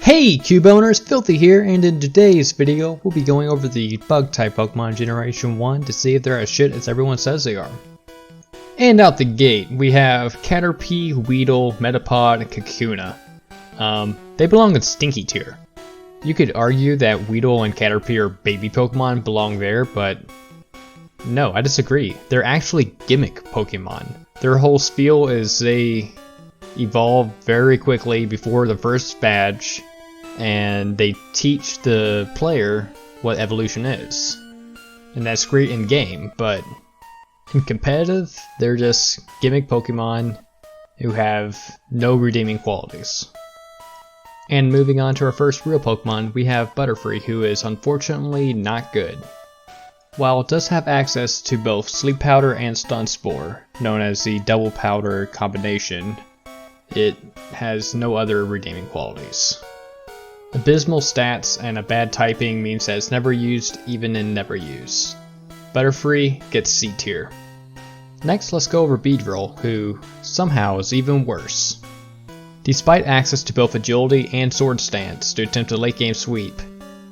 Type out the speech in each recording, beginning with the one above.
Hey Cube owners, Filthy here, and in today's video we'll be going over the bug type Pokemon Generation 1 to see if they're as shit as everyone says they are. And out the gate we have Caterpie, Weedle, Metapod, and Kakuna. They belong in Stinky tier. You could argue that Weedle and Caterpie are baby Pokemon belong there, but no, I disagree. They're actually gimmick Pokemon. Their whole spiel is they evolve very quickly before the first badge, and they teach the player what evolution is. And that's great in game, but in competitive, they're just gimmick Pokemon who have no redeeming qualities. And moving on to our first real Pokemon, we have Butterfree, who is unfortunately not good. While it does have access to both Sleep Powder and Stun Spore, known as the Double Powder combination, it has no other redeeming qualities. Abysmal stats and a bad typing means that it's never used even in never use. Butterfree gets C tier. Next, let's go over Beadroll, who somehow is even worse. Despite access to both agility and sword stance to attempt a late game sweep,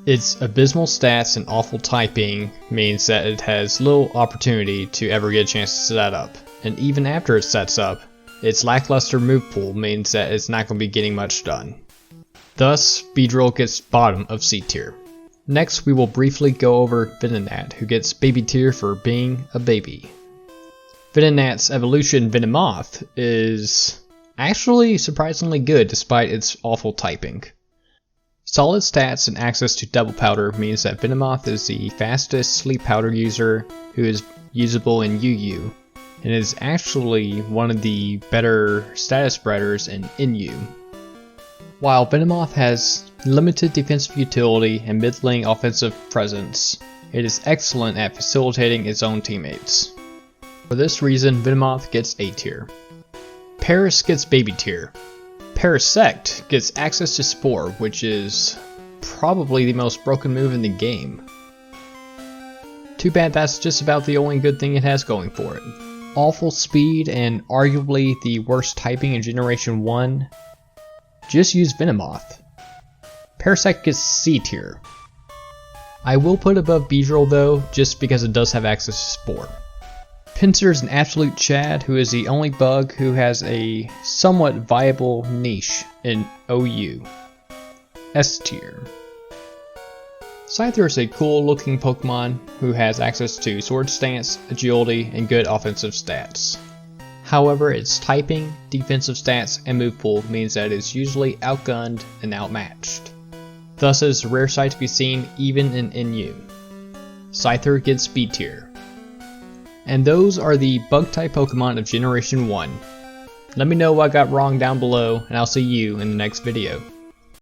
its abysmal stats and awful typing means that it has little opportunity to ever get a chance to set up, and even after it sets up, its lackluster move pool means that it's not going to be getting much done. Thus, Beadroll gets bottom of C tier. Next, we will briefly go over Venonat, who gets baby tier for being a baby. Venonat's evolution Venomoth is actually surprisingly good despite its awful typing. Solid stats and access to Double Powder means that Venomoth is the fastest Sleep Powder user who is usable in UU, and is actually one of the better status spreaders in NU. While Venomoth has limited defensive utility and middling offensive presence, it is excellent at facilitating its own teammates. For this reason, Venomoth gets A tier. Paris gets baby tier. Parasect gets access to Spore, which is probably the most broken move in the game. Too bad that's just about the only good thing it has going for it. Awful speed and arguably the worst typing in Generation 1. Just use Venomoth. Parasect gets C tier. I will put above Beadroll though, just because it does have access to Spore. Pinsir is an absolute Chad who is the only bug who has a somewhat viable niche in OU. S tier. Scyther is a cool looking Pokemon who has access to Sword Stance, Agility, and good offensive stats. However, its typing, defensive stats, and move pool means that it is usually outgunned and outmatched. Thus it is a rare sight to be seen even in NU. Scyther gets B tier. And those are the bug type Pokemon of Generation 1. Let me know what I got wrong down below, and I'll see you in the next video.